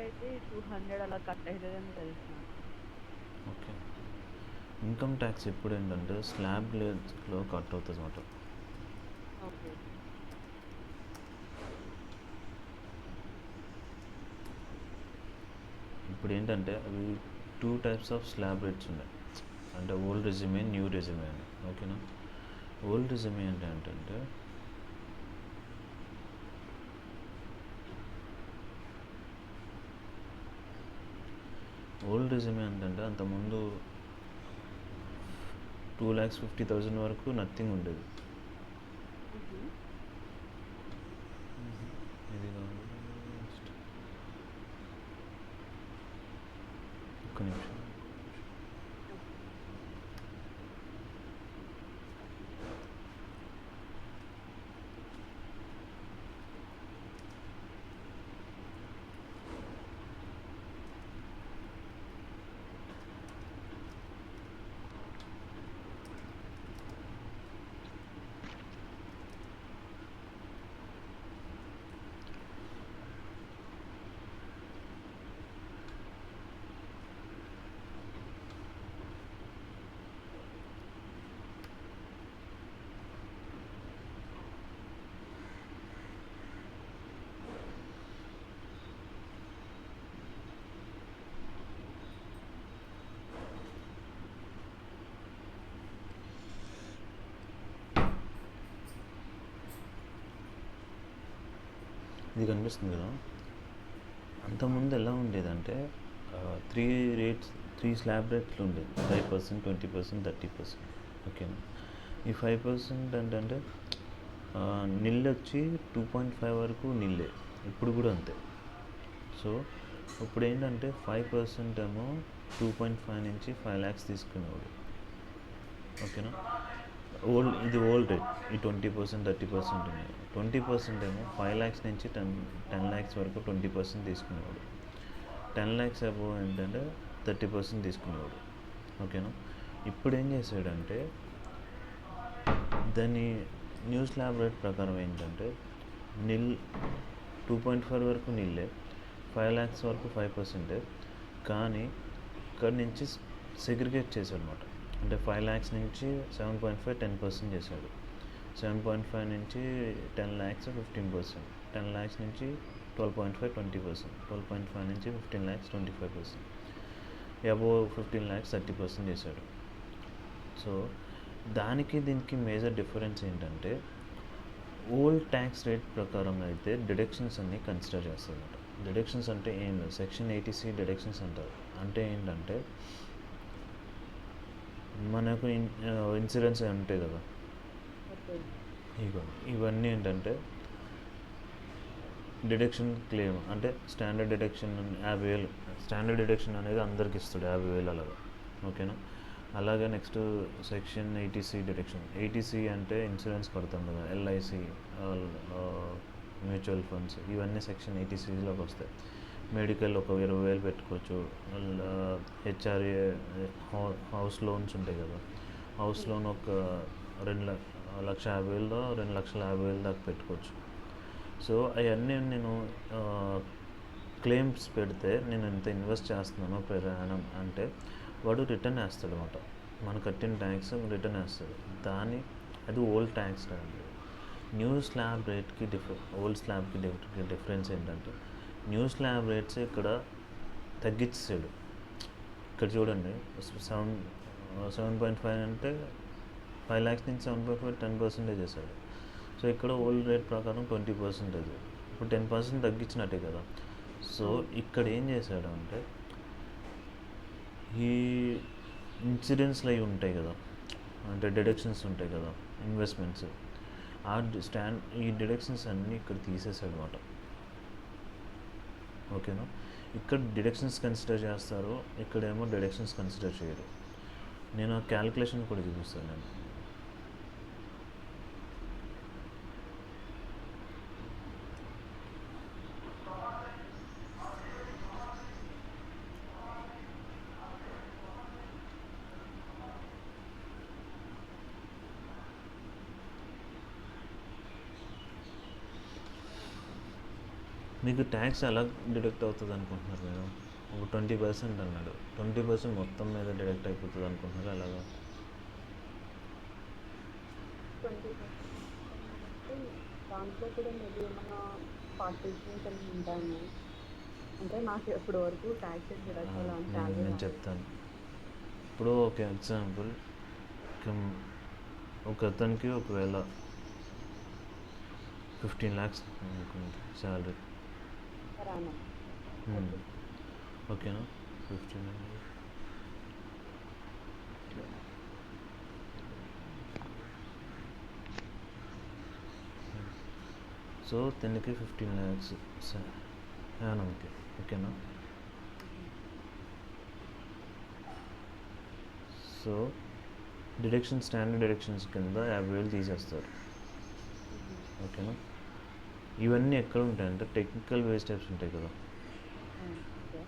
అయితే 200 అలా కట్ అవుతుందని తెలుసు నాకు. ఓకే. ఇన్కమ్ ట్యాక్స్ ఎప్పుడు ఏంటంటే స్లాబ్లో కట్ అవుతుంది అన్నమాట. ఓకే. ఇప్పుడు ఏంటంటే అవి 2 టైప్స్ ఆఫ్ స్లాబ్ రేట్స్ ఉన్నాయి. అంటే ఓల్డ్ రెజ్యూమే, న్యూ రెజ్యూమే అని. ఓకేనా? ఓల్డ్ రెజ్యూమే అంటే ఏంటంటే అంతకుముందు 2,50,000 వరకు నథింగ్ ఉండేది. హుహు. ఇది కాదు, ఒక్క నిమిషం. ఓకే. ఇది కనిపిస్తుంది కదా. అంతకుముందు ఎలా ఉండేదంటే త్రీ రేట్స్, 3 స్లాబ్ రేట్లు ఉండేది. 5%, 20%, 30%. ఓకేనా? ఈ 5% ఏంటంటే నిల్ వచ్చి 2.5 వరకు నిల్లే, ఇప్పుడు కూడా అంతే. సో ఇప్పుడు ఏంటంటే 5% ఏమో 2.5 నుంచి 5 lakhs తీసుకునేవాడు. ఓకేనా? ఇది ఓల్డ్ రేట్. ఈ 20%, 30% ఉన్నాయి. 20% ఏమో 5 lakhs నుంచి 10 lakhs వరకు 20% తీసుకునేవాడు. 10 lakhs అబోవ్ ఏంటంటే 30% తీసుకునేవాడు. ఓకేనా? ఇప్పుడు ఏం చేశాడంటే దాన్ని న్యూ స్లాబ్ రేట్ ప్రకారం ఏంటంటే నిల్ 2.4 వరకు నిల్లే, 5 lakhs వరకు 5%. కానీ ఇక్కడి నుంచి సెగ్రిగేట్ చేశాడు అనమాట. అంటే 5 lakhs నుంచి 7.5 10% చేశాడు. 7.5 నుంచి 10 lakhs 15%. 10 lakhs నుంచి 12.5 20%. 12.5 నుంచి 15 lakhs 25%. అబోవ్ 15 lakhs 30% చేశాడు. సో దానికి దీనికి మేజర్ డిఫరెన్స్ ఏంటంటే ఓల్డ్ ట్యాక్స్ రేట్ ప్రకారం అయితే డిడక్షన్స్ అన్నీ కన్సిడర్ చేస్తారు అన్నమాట. డిడక్షన్స్ అంటే ఏం లేదు, సెక్షన్ 80C డిడక్షన్స్ అంటారు. అంటే ఏంటంటే మనకు ఇన్సూరెన్స్ ఉంటాయి కదా, ఓకే. ఇవన్నీ ఏంటంటే డిడక్షన్ క్లెయిమ్. అంటే స్టాండర్డ్ డిడక్షన్ 50,000. స్టాండర్డ్ డిడక్షన్ అనేది అందరికి ఇస్తాడు 50,000 అలాగా. ఓకేనా? అలాగే next section 80C deduction. 80C అంటే ఇన్సూరెన్స్ కడతాం కదా, LIC, మ్యూచువల్ ఫండ్స్, ఇవన్నీ సెక్షన్ 80Cలోకి వస్తాయి. మెడికల్ ఒక 20,000 పెట్టుకోవచ్చు. HRA హౌస్ లోన్స్ ఉంటాయి కదా, హౌస్ లోన్ ఒక 2,50,000 2,50,000 దాకా పెట్టుకోవచ్చు. సో అవన్నీ నేను క్లెయిమ్స్ పెడితే నేను ఎంత ఇన్వెస్ట్ చేస్తున్నానో పెర్ యానం అంటే వాడు రిటర్న్ వేస్తాడు అనమాట. మనం కట్టిన ట్యాక్స్ రిటర్న్ వేస్తాడు. అది ఓల్డ్ ట్యాక్స్ అండి. న్యూ స్లాబ్ రేట్కి ఓల్డ్ స్లాబ్కి డిఫరెన్స్ ఏంటంటే న్యూ స్లాబ్ రేట్స్ ఇక్కడ తగ్గించాడు. ఇక్కడ చూడండి, 7.5 అంటే 5 lakhs నుంచి 7.5 10% చేశాడు. సో ఇక్కడ ఓల్డ్ రేట్ ప్రకారం 20%. ఇప్పుడు 10% తగ్గించినట్టే కదా. సో ఇక్కడ ఏం చేశాడు అంటే ఈ ఇన్సూరెన్స్లు అవి ఉంటాయి కదా, అంటే డిడక్షన్స్ ఉంటాయి కదా, ఇన్వెస్ట్మెంట్స్, ఈ డిడక్షన్స్ అన్నీ ఇక్కడ తీసేసాడు అనమాట. ఓకేనా? ఇక్కడ డిడక్షన్స్ కన్సిడర్ చేస్తారు, ఇక్కడేమో డిడక్షన్స్ కన్సిడర్ చేయరు. నేను ఆ క్యాలిక్యులేషన్ కూడా చూపిస్తాను నేను. మీకు ట్యాక్స్ ఎలా డిడక్ట్ అవుతుంది అనుకుంటున్నారు మీరు? ఒక 20% అన్నాడు, 20% మొత్తం మీద డిడక్ట్ అయిపోతుంది అనుకుంటున్నారు అలాగా? 20% అంటే దాంట్లో కూడా మేబీ ఏమైనా పార్టీషన్స్ అని ఉంటాను. అంటే నాకు ఇప్పటి వరకు ట్యాక్స్ డిడక్ట్ అలా అని నేను శాలరీ నేను చెప్తాను. ఇప్పుడు ఒక ఎగ్జాంపుల్, ఒక అతనికి ఒకవేళ 15 lakhs అనుకోండి శాలరీ, రాను. ఓకే. ఓకేనా? 15 సో తనకి 15 lakhs యానంకి, ఓకేనా? సో డిడక్షన్, స్టాండర్డ్ డిడక్షన్స్ కింద 50,000 తీసేస్తారు, ఓకేనా? ఇవన్నీ ఎక్కడ ఉంటాయంటే టెక్నికల్ వేజ్ టైప్స్ ఉంటాయి కదా, ఓకే.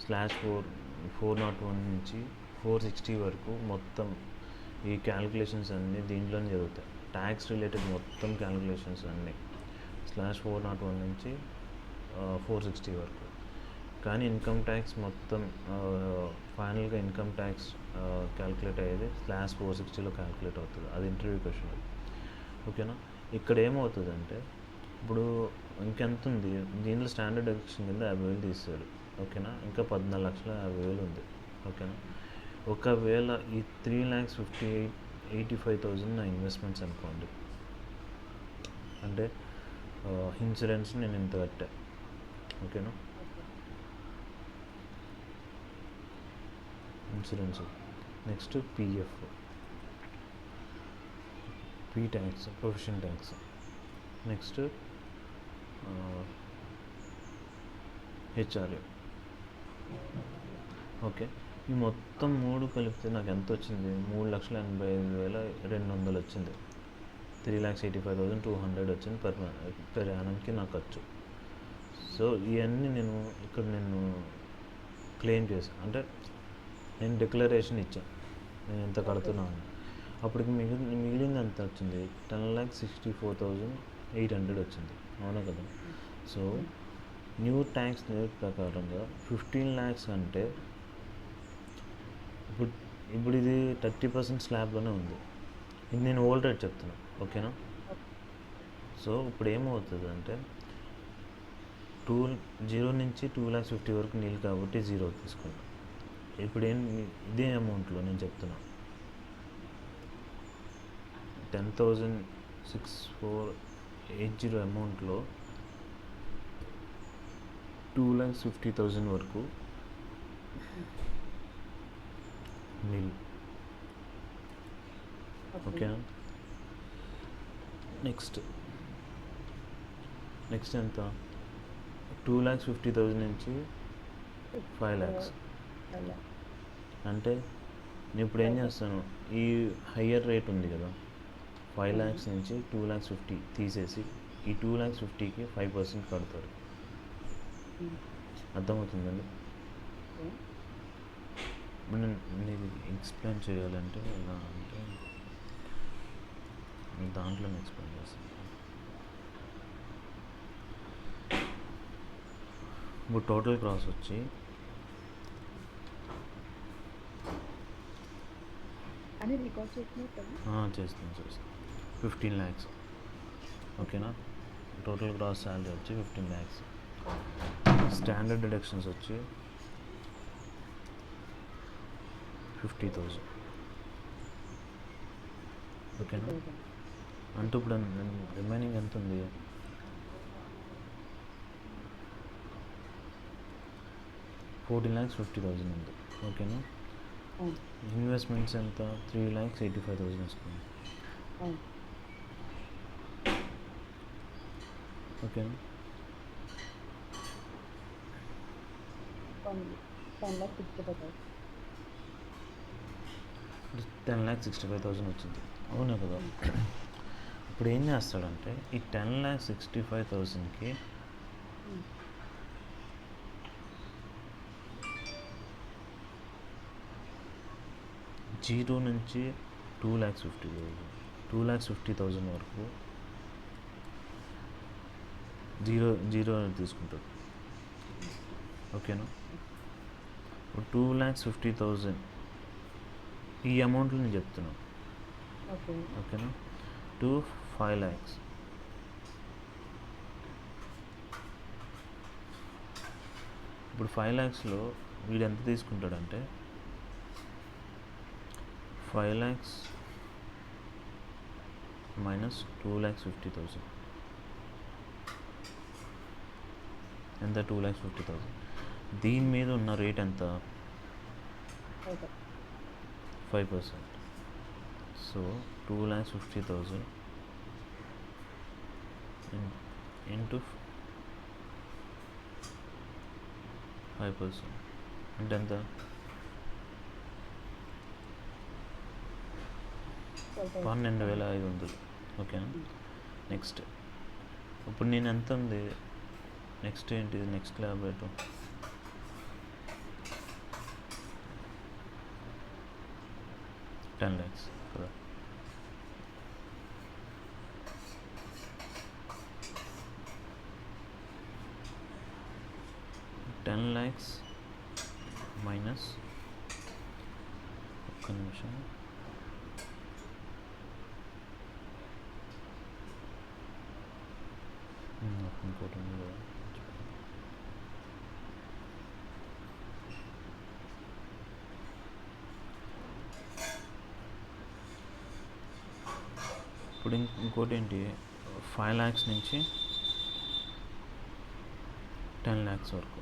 /401 నుంచి 460 వరకు మొత్తం ఈ క్యాలిక్యులేషన్స్ అన్నీ దీంట్లోనే జరుగుతాయి. ట్యాక్స్ రిలేటెడ్ మొత్తం క్యాలిక్యులేషన్స్ అన్నీ /401 నుంచి 460 వరకు. కానీ ఇన్కమ్ ట్యాక్స్ మొత్తం ఫైనల్గా ఇన్కమ్ ట్యాక్స్ క్యాలిక్యులేట్ అయ్యేది /460లో క్యాలిక్యులేట్ అవుతుంది. అది ఇంటర్వ్యూ క్వశ్చన్ అది, ఓకేనా? ఇక్కడ ఏమవుతుందంటే ఇప్పుడు ఇంకెంత ఉంది దీంట్లో, స్టాండర్డ్ డిడక్షన్ కింద 50,000 తీసాడు, ఓకేనా? ఇంకా 14,50,000 ఉంది, ఓకేనా? ఒకవేళ ఈ 3,85,000 నా ఇన్వెస్ట్మెంట్స్ అనుకోండి, అంటే ఇన్సూరెన్స్ నేను ఇంత కట్టా, ఓకేనా? Insurance, next PF, P tax, profession tax, next HRA, okay? ఈ మొత్తం 3 కలిపితే నాకు ఎంత వచ్చింది? 3,85,200 వచ్చింది. 3,85,200 వచ్చింది పెర్ యానంకి నా ఖర్చు. సో ఇవన్నీ నేను ఇక్కడ క్లెయిమ్ చేశాను, అంటే నేను డిక్లరేషన్ ఇచ్చాను నేను ఎంత కడుతున్నాను. అప్పటికి మిగిలింది ఎంత వచ్చింది? 10,64,800 వచ్చింది, అవునా కదా? సో న్యూ ట్యాక్స్ రేట్ ప్రకారంగా 15 lakhs అంటే ఇప్పుడు ఇది 30% స్లాబ్లోనే ఉంది. ఇది నేను ఓల్డ్ రేట్ చెప్తున్నా, ఓకేనా? సో ఇప్పుడు ఏమవుతుంది అంటే 0 నుంచి 2,50,000 వరకు నీళ్ళు కాబట్టి 0 తీసుకున్నాను. ఇప్పుడు ఇదే అమౌంట్లో నేను చెప్తున్నా 10,6480 అమౌంట్లో 2,50,000 వరకు నీళ్ళు, ఓకేనా? నెక్స్ట్ ఎంత? 2,50,000 నుంచి 5 lakhs. అంటే నేను ఇప్పుడు ఏం చేస్తాను, ఈ హయ్యర్ రేట్ ఉంది కదా 5 lakhs నుంచి 2,50,000 తీసేసి ఈ 2,50,000కి 5% కడతారు. అర్థమవుతుందండి? ఇప్పుడు నేను ఎక్స్ప్లెయిన్ చేయాలంటే ఎలా అంటే దాంట్లో ఎక్స్ప్లెయిన్ చేస్తాను. ఇప్పుడు టోటల్ క్రాస్ వచ్చి అని రికార్డ్ చేస్తాను 15 lakhs, ఓకేనా? టోటల్ గ్రాస్ శాలరీ వచ్చి 15 lakhs. స్టాండర్డ్ డిడక్షన్స్ వచ్చి 50,000, ఓకేనా? అంటే ఇప్పుడు రిమైనింగ్ ఎంత ఉంది? 14,50,000 ఉంది, ఓకేనా? ఇన్వెస్ట్మెంట్స్ ఎంత? 3,85,000 వేసుకుంది, ఓకేనా? 10,65,000 వచ్చింది, అవునా కదా? ఇప్పుడు ఏం చేస్తాడంటే ఈ 10,65,000కి 0 నుంచి 2,50,000 వరకు జీరో అని తీసుకుంటాడు. ఓకేనా? ఇప్పుడు 2,50,000 ఈ అమౌంట్లో నేను చెప్తున్నాను. ఓకే. ఓకేనా? To 5 lakhs. ఇప్పుడు 5 lakhsలో వీడు ఎంత తీసుకుంటాడంటే 5 lakhs మైనస్ 2,50,000 ఎంత? 2,50,000. దీని మీద ఉన్న రేట్ ఎంత? ఓకే. 5%. సో 2,50,000 ఇంటూ 5% అంటే ఎంత? 12,500. ఓకేనా? నెక్స్ట్ ఇప్పుడు నేను ఎంత ఉంది? నెక్స్ట్ ఏంటి? నెక్స్ట్ స్లాబ్ రేటు 10 lakhs కదా. $10 lakhs మైనస్ ఒక్క నిమిషం ఇంకోటి ఉంది కదా. ఇప్పుడు ఇంకోటి ఏంటి? 5 lakhs నుంచి 10 lakhs వరకు,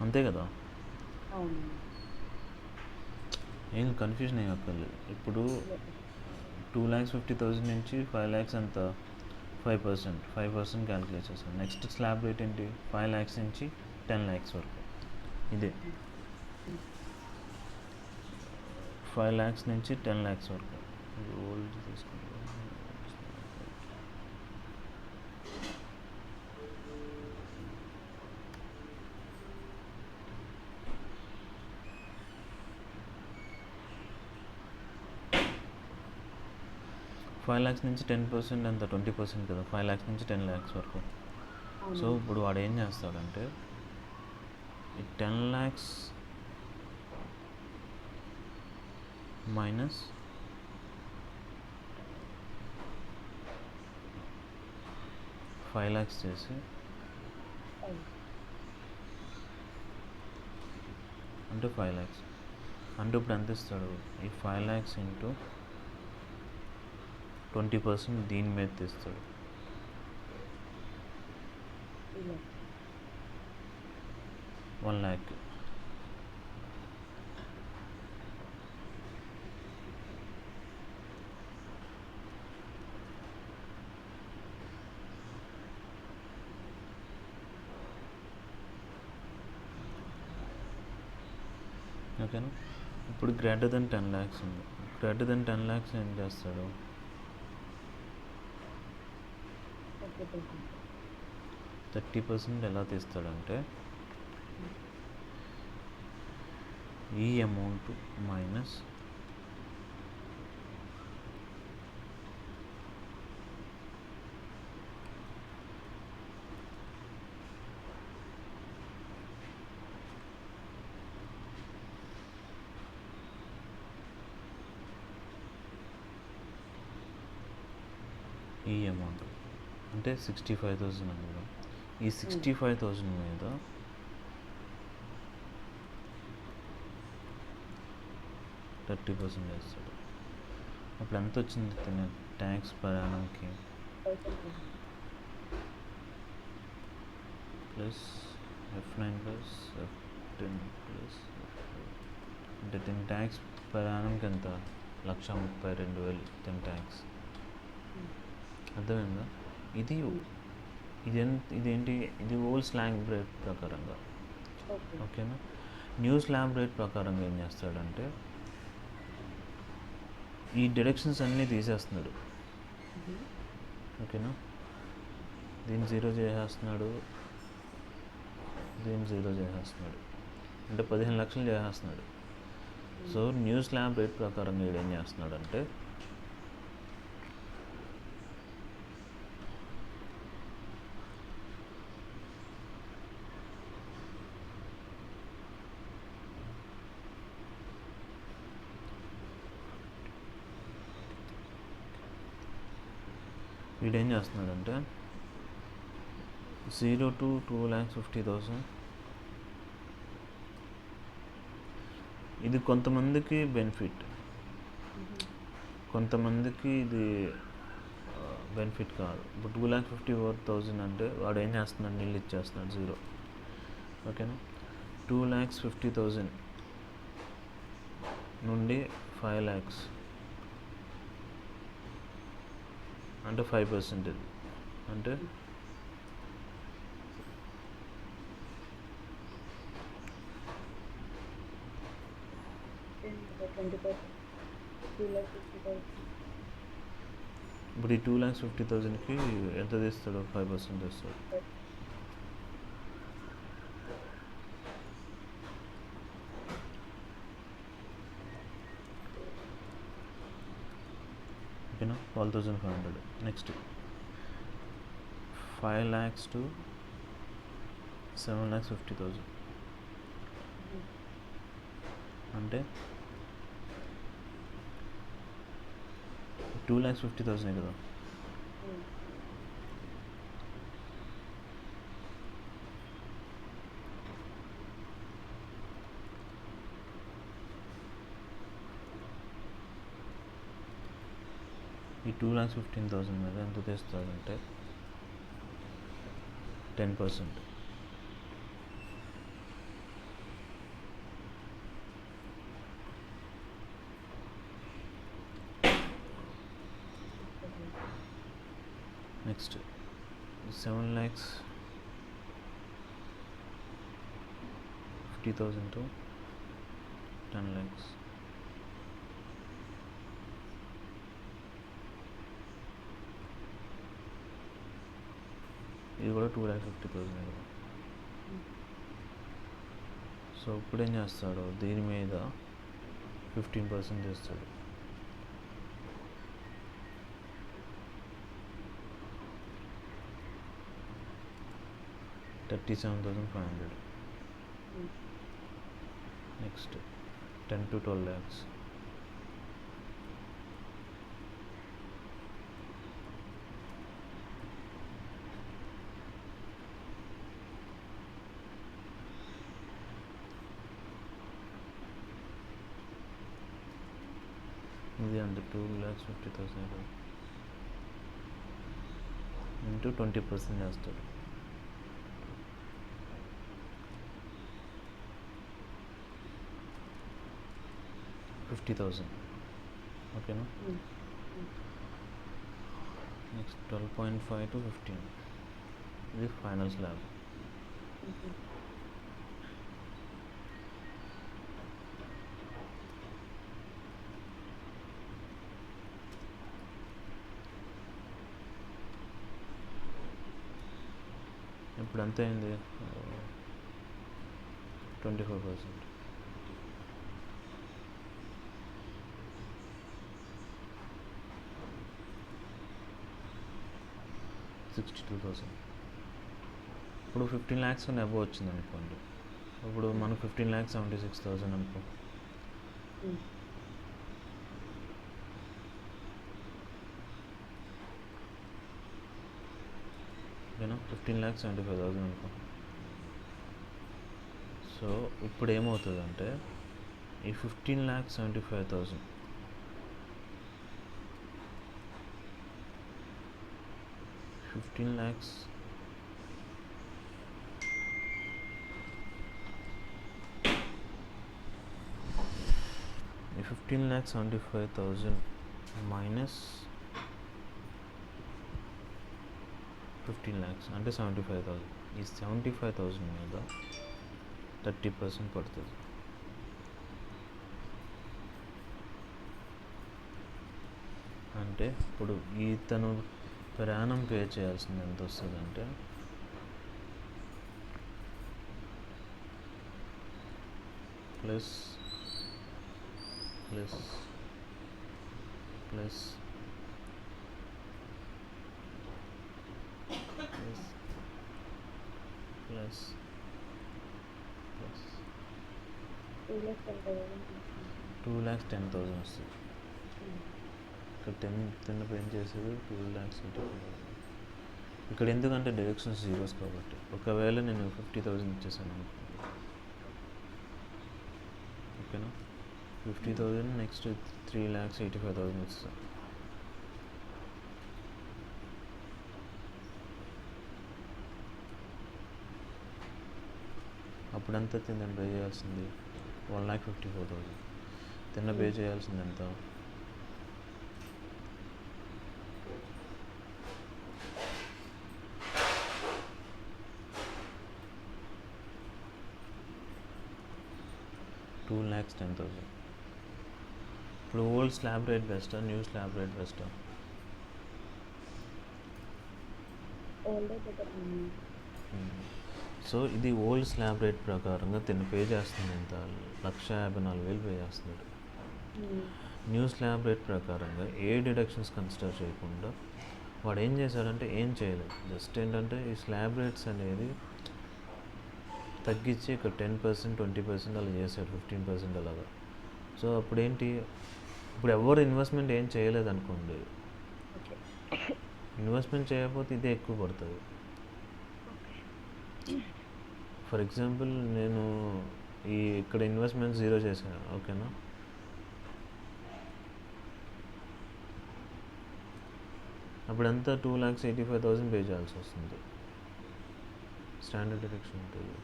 అంతే కదా? అవును. ఏం కన్ఫ్యూజన్ ఏం అక్కర్లేదు. ఇప్పుడు 2,50,000 నుంచి 5 lakhs ఎంత? 5% క్యాలిక్యులేట్ చేస్తాం. నెక్స్ట్ స్లాబ్ రేట్ ఏంటి? 5 lakhs నుంచి 10 lakhs వరకు. ఇదే 5 lakhs నుంచి 10 lakhs వరకు. ఇది ఓల్డ్ తీసుకుంటాం. 5 lakhs నుంచి 10% ఎంత? 20% కదా. 5 lakhs నుంచి 10 lakhs వరకు. సో ఇప్పుడు వాడు ఏం చేస్తాడంటే ఈ 10 lakhs మైనస్ 5 lakhs చేసి అంటే 5 lakhs అంటే ఇప్పుడు ఎంత ఇస్తాడు? ఈ 5 lakhs ఇంటూ 20% దీని మీద తీస్తాడు. 1 lakh. ఓకేనా? ఇప్పుడు గ్రేటర్ దెన్ 10 lakhs ఉంది. గ్రేటర్ దెన్ 10 lakhs ఏం చేస్తాడు? 30% ఎలా తీస్తాడంటే ఈ అమౌంట్ మైనస్ ఈ అమౌంట్ అంటే 65,000 అందులో. ఈ 65,000 మీద 30% వేస్తాడు. అప్పుడు ఎంత వచ్చింది ట్యాక్స్ పర్ యానంకి? Plus F9 plus F10 plus అంటే 10 ట్యాక్స్ పర్ యానంకి ఎంత? 1,32,000 10 ట్యాక్స్. అర్థమైందా? ఇదేంటి? ఇది ఓల్డ్ స్లాంగ్ రేట్ ప్రకారంగా. ఓకేనా? న్యూ స్లాబ్ రేట్ ప్రకారంగా ఏం చేస్తాడంటే ఈ డిడక్షన్స్ అన్నీ తీసేస్తున్నాడు. ఓకేనా? దీన్ని 0 చేసేస్తున్నాడు, దీన్ని 0 చేసేస్తున్నాడు, అంటే 15 లక్షలు చేసేస్తున్నాడు. సో న్యూ స్లాబ్ రేట్ ప్రకారంగా వీడు ఏం చేస్తున్నాడు అంటే వీడేం చేస్తున్నాడంటే 0 to 2,50,000. ఇది కొంతమందికి బెనిఫిట్, కొంతమందికి ఇది బెనిఫిట్ కాదు. ఇప్పుడు 2,54,000 అంటే వాడు ఏం చేస్తున్నాడు, నీళ్ళు ఇచ్చేస్తున్నాడు 0. ఓకేనా. 2,50,000 నుండి 5 lakhs అంటే 5% ఇది. అంటే ఇప్పుడు ఈ 2,50,000కి ఎంత తీస్తాడు, 5% తీస్తాడు. ఓకేనా. 12,500. నెక్స్ట్ 5 lakhs to 7,50,000 అంటే 2,50,000 కదా. ఈ 2,15,000 మీద ఎంత తెస్తాడంటే 10%. Next 7,50,000 to 10 lakhs. ఇది కూడా 2,50,000 కదా. సో ఇప్పుడు ఏం చేస్తాడు, దీని మీద 15% చేస్తాడు. $37,500. Next 10 to 12 lakhs. ఇది అంత 2,50,000 ఇంటూ 20% చేస్తాడు. $50,000. ఓకేనా. Next 12.5 to 15. ఇది ఫైనల్ స్లాబ్. ఇప్పుడు ఎంత అయింది, 24%. $62,000. ఇప్పుడు 15 lakhs కన్నా అబవ్ వచ్చింది అనుకోండి. ఇప్పుడు మనకు 15,76,000 అనుకో. ఓకేనా. 15,75,000 అనుకో. సో ఇప్పుడు ఏమవుతుందంటే ఈ 15,75,000 15 lakhs ఈ 15,75,000 మైనస్ 15 lakhs అంటే 75,000. ఈ 75,000 మీద 30% పడుతుంది. అంటే ఇప్పుడు ఇతను ప్రయాణం పే చేయాల్సింది ఎంత వస్తుంది అంటే plus plus plus plus plus 2,10,000 వస్తుంది. ఇక్కడ 10 పెయింట్ చేసేది 2 lakhs ఇక్కడ ఎందుకంటే డైరెక్షన్స్ జీరోస్ కాబట్టి. ఒకవేళ నేను 50,000 ఇచ్చేసాను అనుకోండి, ఓకేనా, 50,000 నెక్స్ట్ 3,85,000 ఇస్తాను. అప్పుడు ఎంత తిన్న పే చేయాల్సింది 1,54,000. తిన్న పే చేయాల్సింది ఎంత 2,10,000. ఇప్పుడు ఓల్డ్ స్లాబ్ రేట్ బెస్టా, న్యూ స్లాబ్ రేట్ బెస్టా? ఓల్డే బెటర్. సో ఇది ఓల్డ్ స్లాబ్ రేట్ ప్రకారంగా తిను పే చేస్తుంది ఎంత, 1,54,000 పే చేస్తున్నాడు. న్యూ స్లాబ్ రేట్ ప్రకారంగా ఏ డిడక్షన్స్ కన్సిడర్ చేయకుండా వాడు ఏం చేశాడంటే ఏం చేయలేదు, జస్ట్ ఏంటంటే ఈ స్లాబ్ రేట్స్ అనేది తగ్గించి ఇక్కడ 10%, 20% అలా చేశాడు, 15% అలాగా. సో అప్పుడు ఏంటి, ఇప్పుడు ఎవరు ఇన్వెస్ట్మెంట్ ఏం చేయలేదు అనుకోండి, ఇన్వెస్ట్మెంట్ చేయకపోతే ఇదే ఎక్కువ పడుతుంది. ఫర్ ఎగ్జాంపుల్ నేను ఇక్కడ ఇన్వెస్ట్మెంట్ 0 చేశాను, ఓకేనా, అప్పుడంతా 2,85,000 పే చేయాల్సి వస్తుంది. స్టాండర్డ్ డిడక్షన్ ఉంటుంది.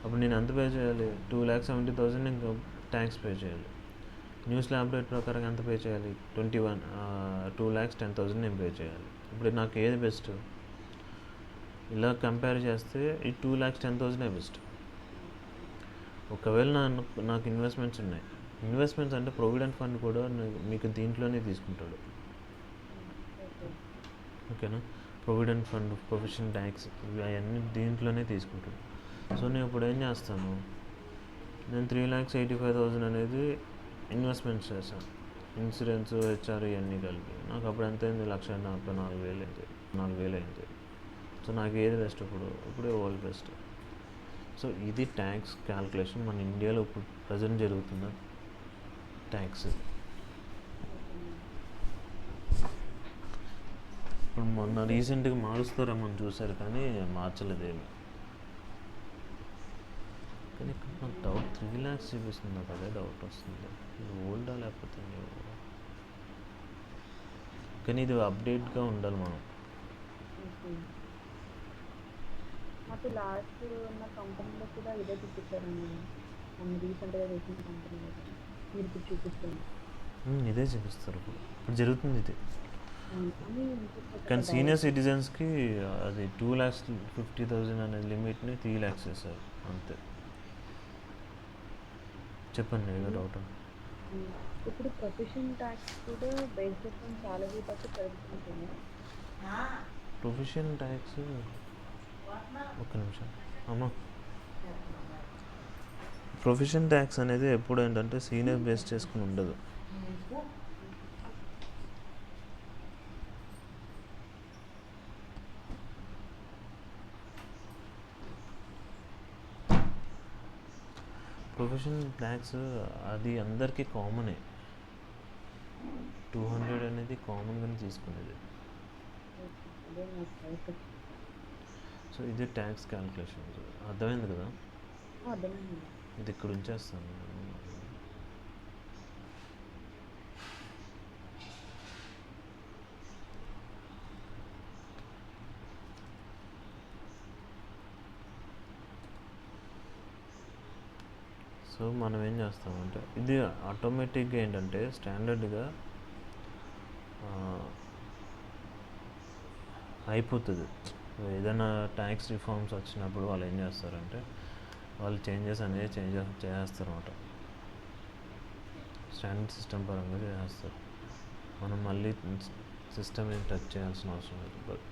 అప్పుడు నేను ఎంత పే చేయాలి, 2,70,000 నేను ట్యాక్స్ పే చేయాలి. న్యూ స్లాబ్ రేట్ ప్రకారం ఎంత పే చేయాలి, 2,10,000 నేను పే చేయాలి. ఇప్పుడు నాకు ఏది బెస్ట్, ఇలా కంపేర్ చేస్తే ఈ 2,10,000 బెస్ట్. ఒకవేళ నాకు ఇన్వెస్ట్మెంట్స్ ఉన్నాయి, ఇన్వెస్ట్మెంట్స్ అంటే ప్రొవిడెంట్ ఫండ్ కూడా మీకు దీంట్లోనే తీసుకుంటాడు, ఓకేనా, ప్రొవిడెంట్ ఫండ్, ప్రొఫెషన్ ట్యాక్స్ అవన్నీ దీంట్లోనే తీసుకుంటాడు. సో నేను ఇప్పుడు ఏం చేస్తాను, నేను 3,85,000 అనేది ఇన్వెస్ట్మెంట్స్ చేశాను, ఇన్సూరెన్స్, హెచ్ఆర్ ఇవన్నీ కలిపి. నాకు అప్పుడు ఎంత అయింది, 1,44,000 అయింది. సో నాకు ఏది బెస్ట్, ఇప్పుడే ఓల్డ్ బెస్ట్. సో ఇది ట్యాక్స్ క్యాల్కులేషన్ మన ఇండియాలో ఇప్పుడు ప్రజెంట్ జరుగుతున్న ట్యాక్స్. ఇప్పుడు మొన్న రీసెంట్గా మారుస్తారేమో చూసారు, కానీ మార్చలేదేమి. కానీ ఇక్కడ నాకు డౌట్ 3 lakhs చూపిస్తుంది, నాకు అదే డౌట్ వస్తుంది, ఇది ఓల్డా లేకపోతే న్యూ. కానీ ఇది అప్డేట్గా ఉండాలి మనం. నాకు లాస్ట్ ఉన్న కంపెనీలో కూడా ఇదే చూపించారండి, మనం రీసెంట్గా చేసిన కంపెనీలో మీరు ఇప్పుడు చూపిస్తుంది. ఇదే చూపిస్తారు, ఇప్పుడు జరుగుతుంది ఇది. అని కానీ సీనియర్ సిటిజన్స్కి అది 2,50,000 అనే లిమిట్ని 3 lakhs చేశారు అంతే. చెప్పండి, ఏదో డౌట్. ఇప్పుడు ప్రొఫెషన్ ట్యాక్స్ కూడా బేస్డ్ ఆన్ సాలరీ బట్టి పెరుగుతుంది. ప్రొఫెషన్ ట్యాక్స్ ఒక్క నిమిషం అమ్మా. ప్రొఫెషన్ ట్యాక్స్ అనేది ఎప్పుడు ఏంటంటే సీనియర్ బేస్ చేసుకుని ఉండదు. ప్రొఫెషన్ ట్యాక్స్ అది అందరికీ కామనే, 200 అనేది కామన్గానే తీసుకునేది. సో ఇది ట్యాక్స్ క్యాల్కులేషన్, అర్థమైంది కదా. ఇది ఇక్కడ ఉంచేస్తాను. సో మనం ఏం చేస్తామంటే ఇది ఆటోమేటిక్గా ఏంటంటే స్టాండర్డ్గా అయిపోతుంది. ఏదైనా ట్యాక్స్ రిఫార్మ్స్ వచ్చినప్పుడు వాళ్ళు ఏం చేస్తారంటే వాళ్ళు చేంజెస్ అనేది చేస్తారు అన్నమాట, స్టాండర్డ్ సిస్టమ్ పరంగా చేస్తారు. మనం మళ్ళీ సిస్టమ్ ఏం టచ్ చేయాల్సిన అవసరం లేదు. బట్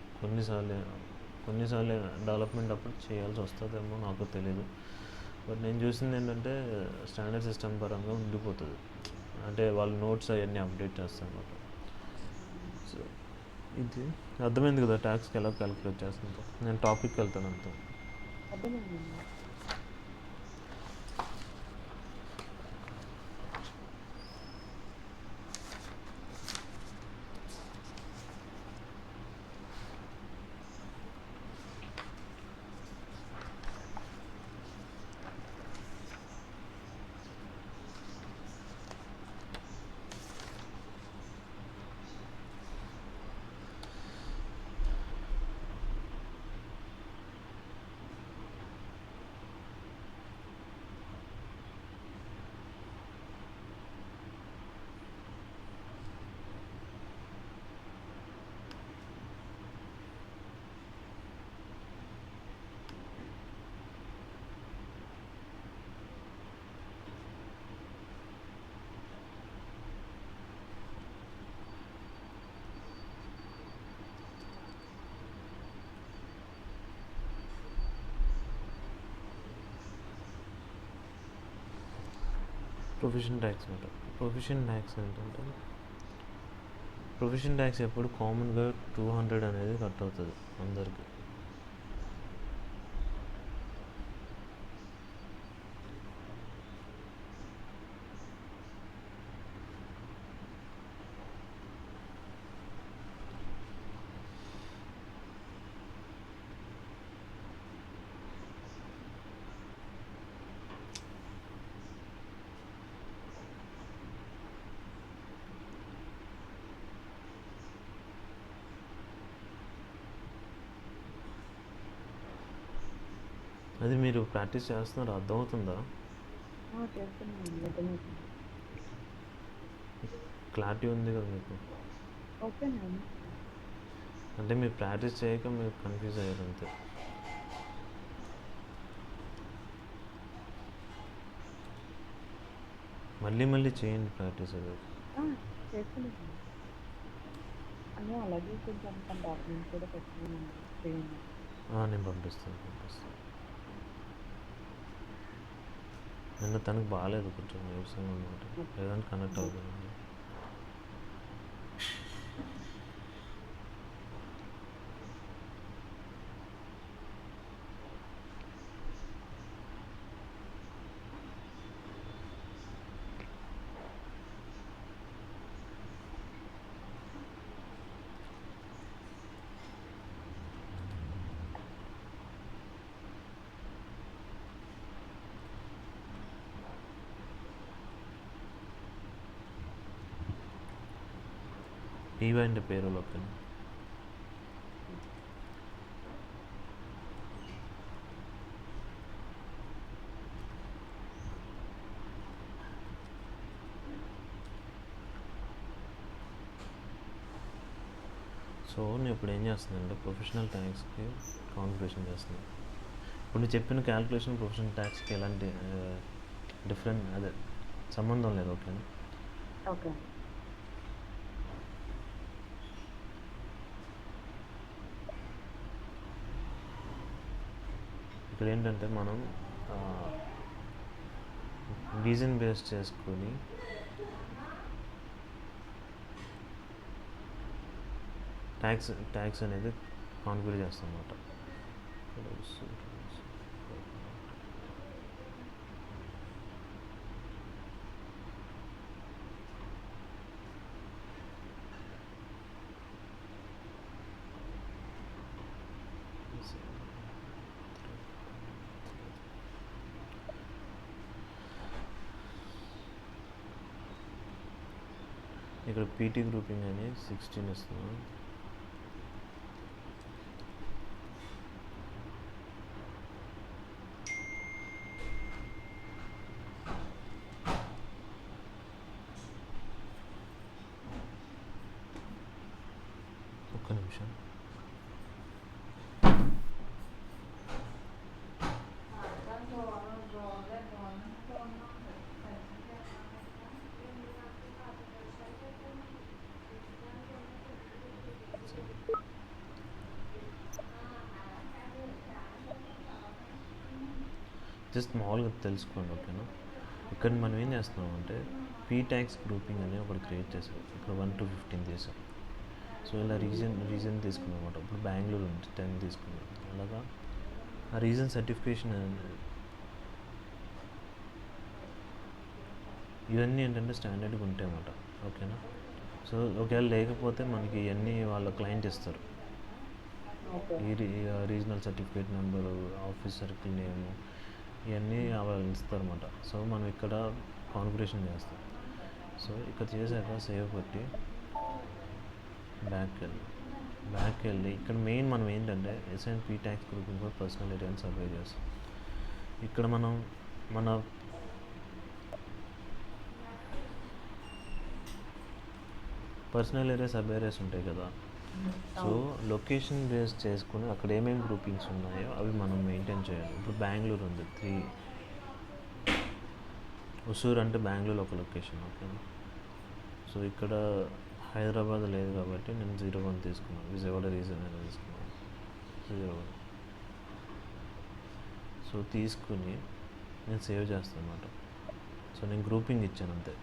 కొన్నిసార్లు డెవలప్మెంట్ అప్పుడు చేయాల్సి వస్తుందేమో, నాకు తెలియదు. బట్ నేను చూసింది ఏంటంటే స్టాండర్డ్ సిస్టమ్ పరంగా ఉండిపోతుంది, అంటే వాళ్ళు నోట్స్ అవన్నీ అప్డేట్ చేస్తారు అన్నమాట. సో ఇది అర్థమైంది కదా, ట్యాక్స్కి ఎలా క్యాలిక్యులేట్ చేస్తుందో. నేను టాపిక్కి వెళ్తాను అంతే. ప్రొఫెషన్ ట్యాక్స్ అంట. ప్రొఫెషన్ ట్యాక్స్ ఏంటంటే ప్రొఫెషన్ ట్యాక్స్ ఎప్పుడు కామన్గా 200 అనేది కట్ అవుతుంది అందరికి. అది మీరు ప్రాక్టీస్ చేస్తున్నారు, అర్థమవుతుందా? చేస్తున్నాను, అర్థమవుతుంది. క్లారిటీ ఉంది కదా మీకు? ఓకేనండి. అంటే మీరు ప్రాక్టీస్ చేయక మీరు కన్ఫ్యూజ్ అయ్యారు అంతే. మళ్ళీ మళ్ళీ చేయండి ప్రాక్టీస్. అది చేస్తున్నాను. అదే అలాగే కొంచెం తన డాక్యుమెంట్స్ కూడా పెట్టుకున్నాను చేయండి. నేను పంపిస్తాను. నిన్న తనకు బాగాలేదు, కొంచెం నీరసంగా అనమాట. లేదంటే కనెక్ట్ అవుతుంది. పీవై అంటే పేరోల్. ఓకేనా? సో నేను ఇప్పుడు ఏం చేస్తున్నానంటే ప్రొఫెషనల్ ట్యాక్స్కి కాన్ఫిగరేషన్ చేస్తున్నాను. ఇప్పుడు నేను చెప్పిన క్యాలిక్యులేషన్ ప్రొఫెషనల్ ట్యాక్స్కి ఎలాంటి డిఫరెంట్ అదే సంబంధం లేదు. ఓకేనా? ఓకే. ఇక్కడ ఏంటంటే మనం రీజన్ బేస్ చేసుకొని ట్యాక్స్ అనేది కాన్ఫిగర్ చేస్తాం అన్నమాట. ఇక్కడ పీటీ గ్రూపింగ్ అని 16 ఇస్తున్నాం. ఒక్క నిమిషం. జస్ట్ మామూలుగా తెలుసుకోండి. ఓకేనా? ఇక్కడ మనం ఏం చేస్తున్నాం అంటే పీ ట్యాక్స్ గ్రూపింగ్ అని ఒకటి క్రియేట్ చేసాం. ఇక్కడ 1 to 15 చేసాం. సో ఇలా రీజన్ తీసుకున్నాం అనమాట. ఇప్పుడు బెంగళూరు నుంచి 10 తీసుకున్నాం. అలాగా ఆ రీజన్ సర్టిఫికేషన్ ఇవన్నీ ఏంటంటే స్టాండర్డ్గా ఉంటాయి అన్నమాట. ఓకేనా? సో ఒకవేళ లేకపోతే మనకి ఇవన్నీ వాళ్ళ క్లయింట్ ఇస్తారు. ఈ regional certificate number, office circle name, ఇవన్నీ వాళ్ళు ఇస్తారు అన్నమాట. సో మనం ఇక్కడ కాన్ఫిగరేషన్ చేస్తాం. సో ఇక్కడ చేశాక సేవ్ కొట్టి బ్యాక్ వెళ్ళి ఇక్కడ మెయిన్ మనం ఏంటంటే SNP tax grouping for personal area అని సర్వే చేస్తాం. ఇక్కడ మనం మన పర్సనల్ ఏరియా సబ్ ఏరియాస్ ఉంటాయి కదా. సో లొకేషన్ బేస్ చేసుకుని అక్కడ ఏమేమి గ్రూపింగ్స్ ఉన్నాయో అవి మనం మెయింటైన్ చేయాలి. ఇప్పుడు బెంగళూరు ఉంది 3, హుసూర్ అంటే బెంగళూరు ఒక లొకేషన్. ఓకేనా? సో ఇక్కడ హైదరాబాద్ లేదు కాబట్టి నేను 01 తీసుకున్నాను. విజయవాడ రీజన్ అనేది తీసుకున్నాను 01. సో తీసుకుని నేను సేవ్ చేస్తాను అన్నమాట. సో నేను గ్రూపింగ్ ఇచ్చాను అంతే.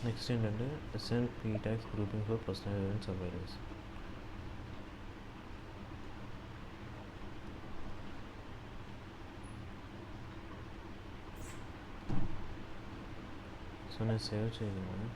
నెక్స్ట్ ఏంటంటే SN P tax grouping for personal events awareness. So నేను సేవ్ చేయలేను.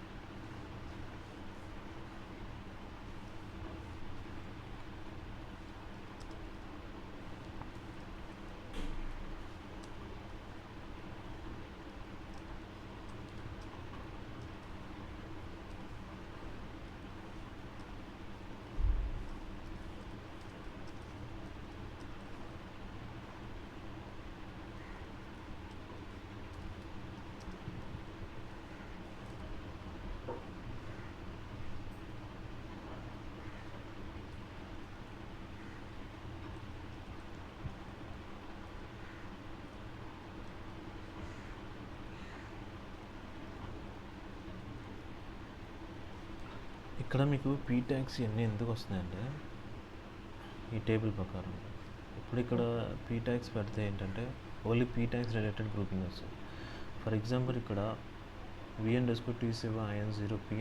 ఇక్కడ మీకు పీ ట్యాక్స్ ఇవన్నీ ఎందుకు వస్తున్నాయంటే ఈ టేబుల్ ప్రకారం. ఇప్పుడు ఇక్కడ పీ ట్యాక్స్ పెడితే ఏంటంటే only P tax related grouping వస్తుంది. ఫర్ ఎగ్జాంపుల్ ఇక్కడ V_T7IN0 P_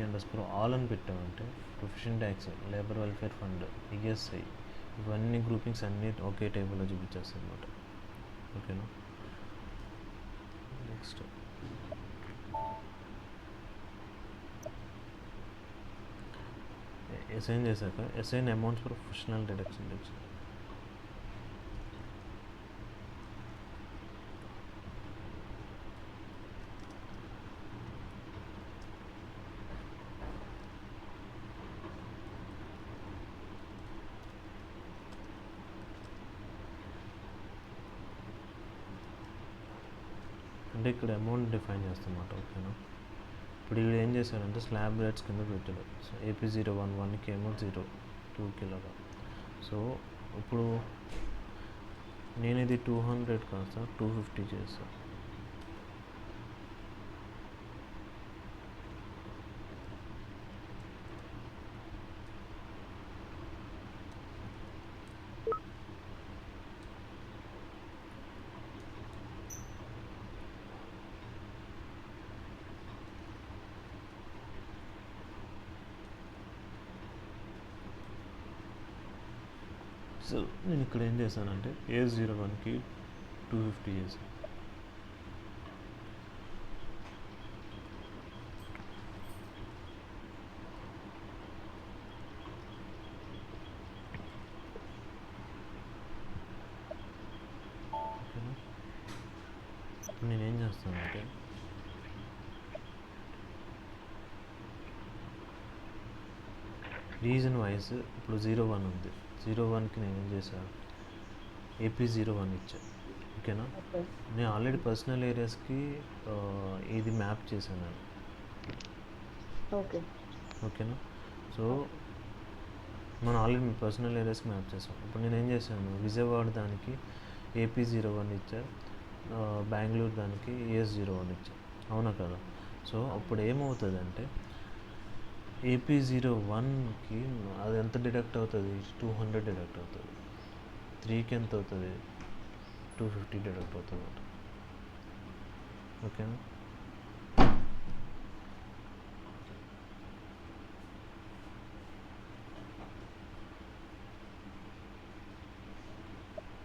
ఆల్ అని పెట్టామంటే profession tax, labour welfare fund, ESI ఇవన్నీ గ్రూపింగ్స్ అన్నీ ఒకే టేబుల్లో చూపించేస్తాయి అన్నమాట. ఓకేనా. నెక్స్ట్ అసైన్ చేశాక assign amounts for professional deduction tax. అంటే ఇక్కడ అమౌంట్ డిఫైన్ చేస్తామన్నమాట. ఓకేనా. ఇప్పుడు వీడు ఏం చేశాడంటే స్లాబ్ రేట్స్ కింద పెట్టాడు. సో AP011కి ఏమో 02కి లాగా. సో ఇప్పుడు నేను ఇది 200 కాస్త 250 చేస్తాను. సో నేను ఇక్కడ ఏం చేశానంటే A01కి 250 చేశాను. ఓకేనా. ఇప్పుడు నేనేం చేస్తానంటే రీజన్ వైజ్ ఇప్పుడు 01 ఉంది. 01కి నేను ఏం చేశాను, AP01 ఇచ్చాను. ఓకేనా. నేను ఆల్రెడీ పర్సనల్ ఏరియాస్కి ఇది మ్యాప్ చేశాను నేను. ఓకేనా. సో మనం ఆల్రెడీ పర్సనల్ ఏరియాస్కి మ్యాప్ చేసాం. ఇప్పుడు నేను ఏం చేశాను, విజయవాడ దానికి AP01 ఇచ్చాను, బెంగళూరు దానికి AS01 ఇచ్చాను. అవునా కదా. సో అప్పుడు ఏమవుతుందంటే AP01కి అది ఎంత డిడక్ట్ అవుతుంది, 200 డిడక్ట్ అవుతుంది. 3కి ఎంత అవుతుంది, 250 డిడక్ట్ అవుతుంది అన్నమాట. ఓకేనా.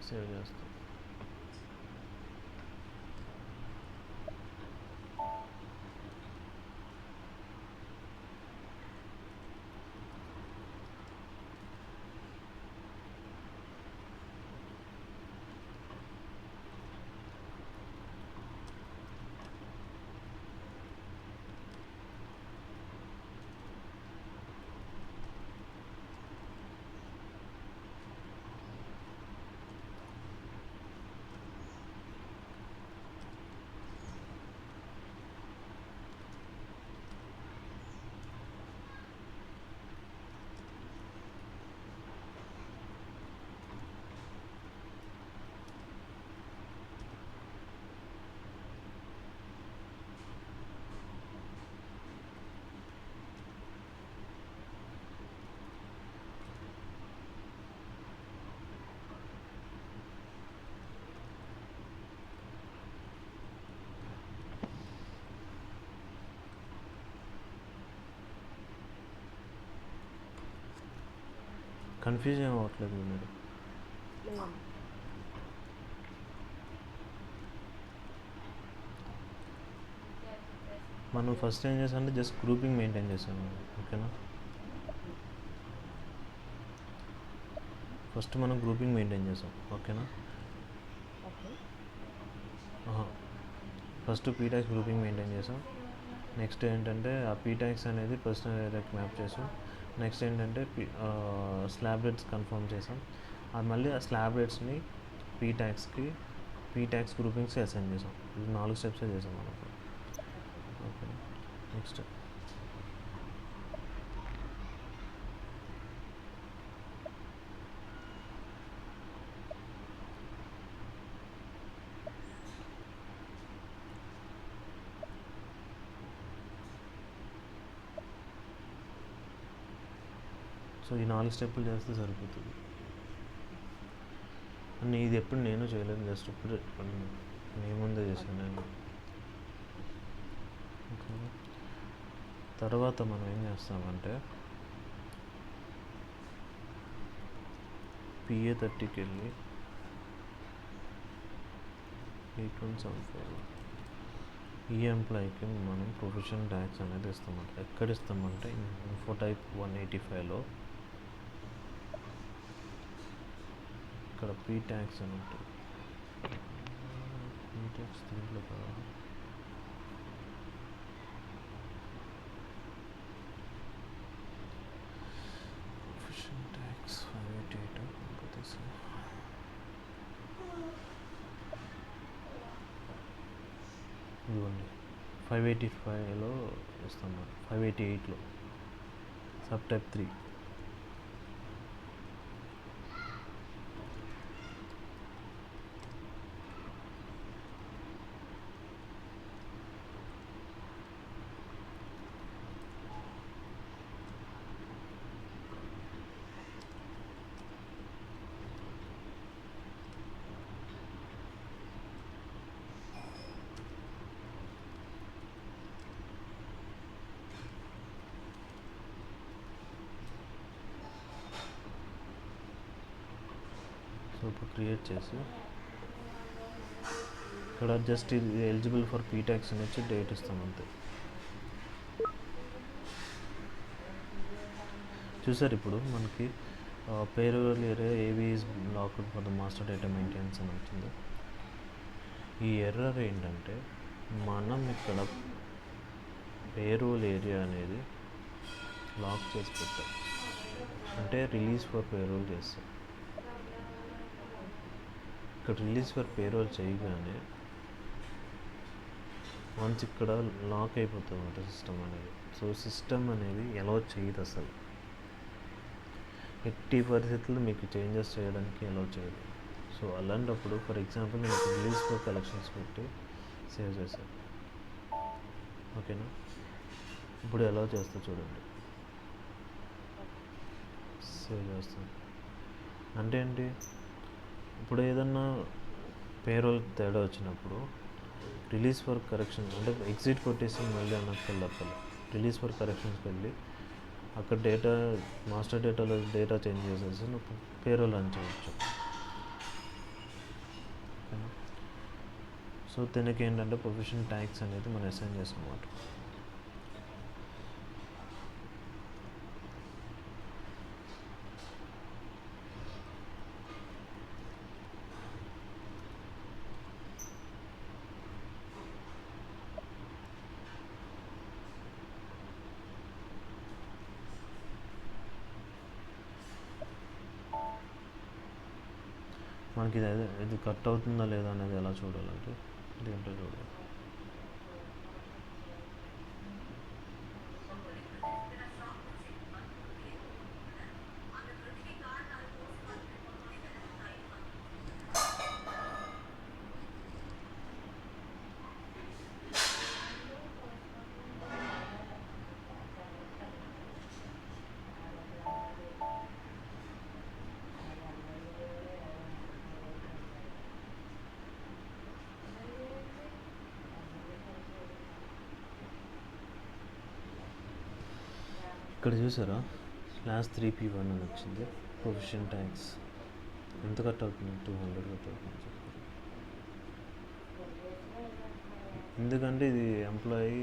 సేవ్ చేస్తాం. కన్ఫ్యూజ్ ఏం అవ్వట్లేదు మీరు? లేదమ్మా. మనం ఫస్ట్ ఏం చేసాం అంటే జస్ట్ గ్రూపింగ్ మెయింటైన్ చేసాము. ఓకేనా. ఫస్ట్ మనం గ్రూపింగ్ మెయింటైన్ చేసాం. ఓకేనా. ఓకే. ఫస్ట్ పీటాక్స్ గ్రూపింగ్ మెయింటైన్ చేసాం. నెక్స్ట్ ఏంటంటే ఆ పీటాక్స్ అనేది పర్సనల్ ఏరియాకి మ్యాప్ చేసాం. నెక్స్ట్ ఏంటంటే స్లాబ్ రేట్స్ కన్ఫర్మ్ చేసాం. అది మళ్ళీ ఆ స్లాబ్ రేట్స్ని పీటాక్స్ గ్రూపింగ్స్కి అసైన్ చేసాం. ఇది 4 స్టెప్సే చేసాం మనకు. ఓకే. నెక్స్ట్ సో ఈ 4 స్టెప్పులు చేస్తే సరిపోతుంది. ఇది ఎప్పుడు నేను చేయలేదు, జస్ట్ ఇప్పుడు మీ ముందే చేశాను నేను. ఓకే. తర్వాత మనం ఏం చేస్తామంటే PA30కి వెళ్ళి 8175 ఈ ఎంప్లాయీకి మనం ప్రొఫెషనల్ ట్యాక్స్ అనేది ఇస్తామంట. ఎక్కడ ఇస్తామంటే ఇన్ఫో టైప్ 185లో ఇక్కడ పీ ట్యాక్స్ అని ఉంటుంది. పీ ట్యాక్స్ దీంట్లో కావాలి. ప్రొఫెషనల్ ట్యాక్స్ 588 ఇదిగోండి 585లో ఇస్తాం. 588లో సబ్ టైప్ 3. సో ఇప్పుడు క్రియేట్ చేసి ఇక్కడ జస్ట్ ఇది ఎలిజిబుల్ ఫర్ పీటాక్స్ అని వచ్చి డేట్ ఇస్తాం అంతే. చూసారు ఇప్పుడు మనకి పేరోల్ ఏరియా ఏవి is locked for the master data maintenance అని వచ్చింది. ఈ ఎర్రర్ ఏంటంటే మనం ఇక్కడ పేరోల్ ఏరియా అనేది లాక్ చేసి పెట్టాం, అంటే రిలీజ్ ఫర్ పేరోల్ చేస్తాం. ఇక్కడ రిలీజ్ ఫర్ పేరోల్ చేయగానే వన్స్ ఇక్కడ లాక్ అయిపోతుంది అన్నమాట సిస్టమ్ అనేది. సో సిస్టమ్ అనేది ఎలా చేయదు అసలు, ఎట్టి పరిస్థితుల్లో మీకు చేంజెస్ చేయడానికి ఎలా చేయదు. సో అలాంటప్పుడు ఫర్ ఎగ్జాంపుల్ నేను రిలీజ్ ఫర్ కలెక్షన్స్ పెట్టి సేవ్ చేశాను. ఓకేనా. ఇప్పుడు ఎలా చేస్తా చూడండి. సేవ్ చేస్తాను అంటే ఏంటి, ఇప్పుడు ఏదన్నా పేరోల్ తేడా వచ్చినప్పుడు రిలీజ్ ఫర్ కరెక్షన్ అంటే ఎగ్జిట్ కొట్టేసి మళ్ళీ అనక్కర్లేదు అక్కడ రిలీజ్ ఫర్ కరెక్షన్స్కి వెళ్ళి అక్కడ డేటా మాస్టర్ డేటాలో డేటా చేంజ్ చేసేసి నువ్వు పేరోల్ రన్ చేయొచ్చు. సో దీనికి ఏంటంటే ప్రొఫెషన్ ట్యాక్స్ అనేది మనం అసైన్ చేసామాట. మనకి ఇది కట్ అవుతుందా లేదా అనేది ఎలా చూడాలంటే దీంట్లో చూడాలి. ఇక్కడ చూసారా /3P1 అని వచ్చింది. ప్రొఫెషన్ ట్యాక్స్ ఎంత కట్ అవుతుంది? 200 కట్ అవుతుంది. ఎందుకంటే ఇది ఎంప్లాయీ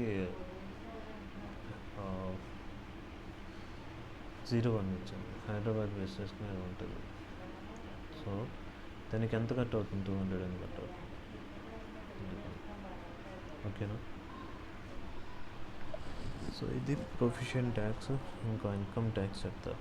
01 ఇచ్చాను, హైదరాబాద్ బేస్ చేసుకుని ఉంటుంది. సో దానికి ఎంత కట్ అవుతుంది? 200 ఎంత కట్ అవుతుంది. ఓకేనా? సో ఇది ప్రొఫెషన్ ట్యాక్స్. ఇంకా ఇన్కమ్ ట్యాక్స్ చెప్తా.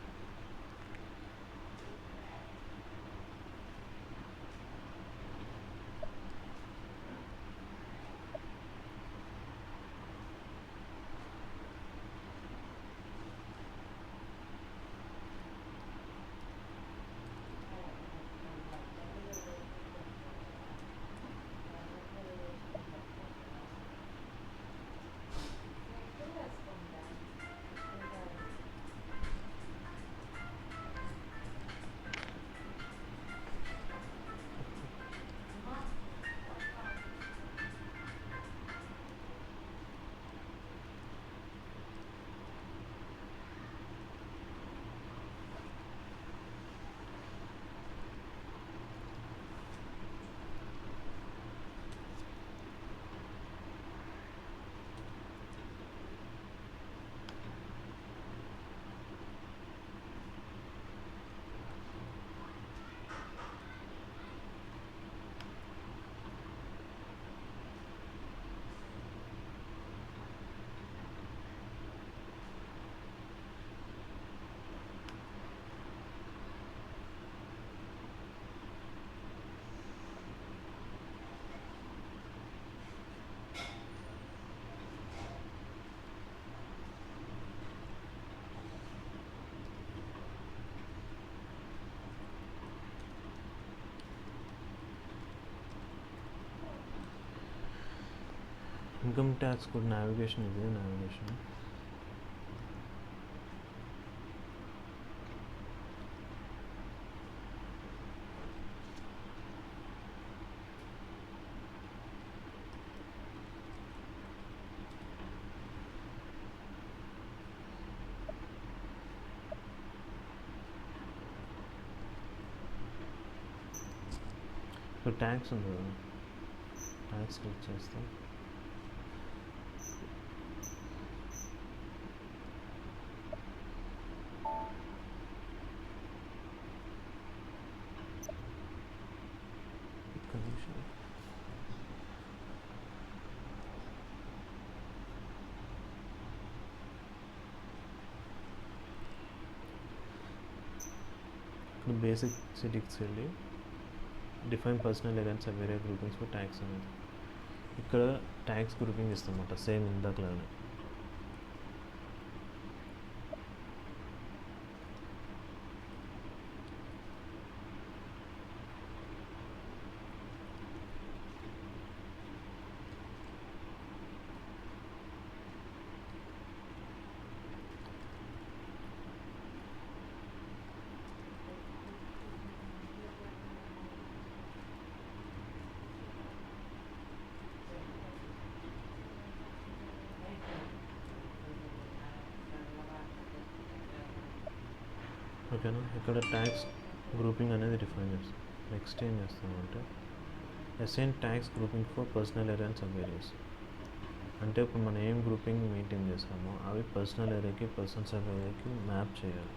ఇన్కమ్ ట్యాక్స్ కూడా నావిగేషన్, ఇది నావిగేషన్. ఇక్కడ ట్యాక్స్ ఉంది కదా, ట్యాక్స్ క్లిక్ చేస్తాం. బేసిక్ సెటింగ్స్కి వెళ్ళి డిఫైన్ పర్సనల్ ఎలెన్స్ వేరే గ్రూపింగ్స్ ఫర్ ట్యాక్స్ అనేది ఇక్కడ ట్యాక్స్ గ్రూపింగ్ ఇస్తామన్నమాట, సేమ్ ఇందాకలానే. ఓకేనా. ఇక్కడ ట్యాక్స్ గ్రూపింగ్ అనేది డిఫైన్ చేస్తాం. నెక్స్ట్ ఏం చేస్తామంటే assign tax grouping for personal area and sub areas. అంటే ఇప్పుడు మనం ఏం గ్రూపింగ్ మెయింటైన్ చేస్తామో అవి పర్సనల్ ఏరియాకి పర్సనల్ సబ్ ఏరియాకి మ్యాప్ చేయాలి.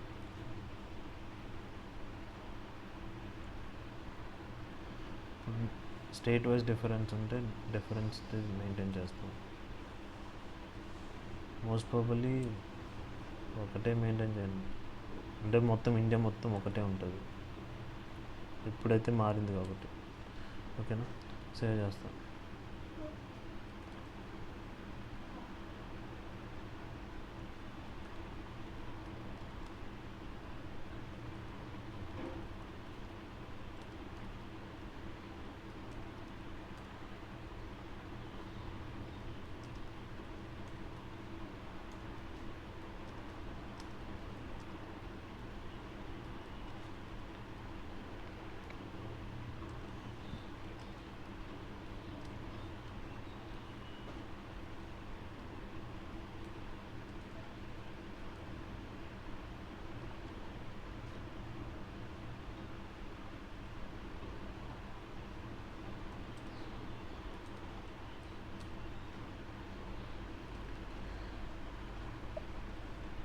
స్టేట్ వైజ్ డిఫరెన్స్ ఉంటే డిఫరెన్స్ మెయింటైన్ చేస్తాం. మోస్ట్ ప్రాబబ్లీ ఒకటే మెయింటైన్ చేయండి, అంటే మొత్తం ఇండియా మొత్తం ఒకటే ఉంటుంది. ఇప్పుడైతే మారింది కాబట్టి. ఓకేనా, సేవ్ చేస్తాం.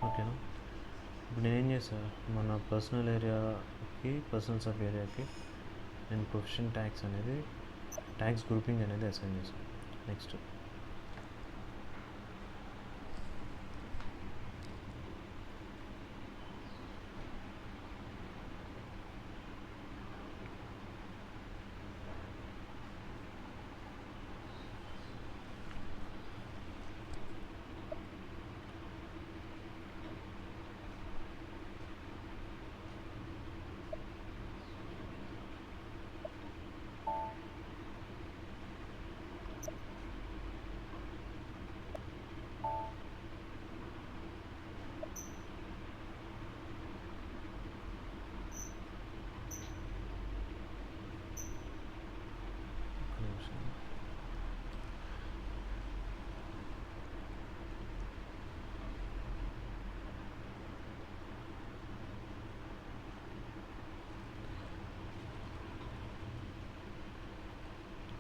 ఓకేనా, ఇప్పుడు నేనేం చేశాను, మన పర్సనల్ ఏరియాకి పర్సనల్ సబ్ ఏరియాకి నేను ప్రొఫెషన్ ట్యాక్స్ అనేది ట్యాక్స్ గ్రూపింగ్ అనేది అసైన్ చేశాను. నెక్స్ట్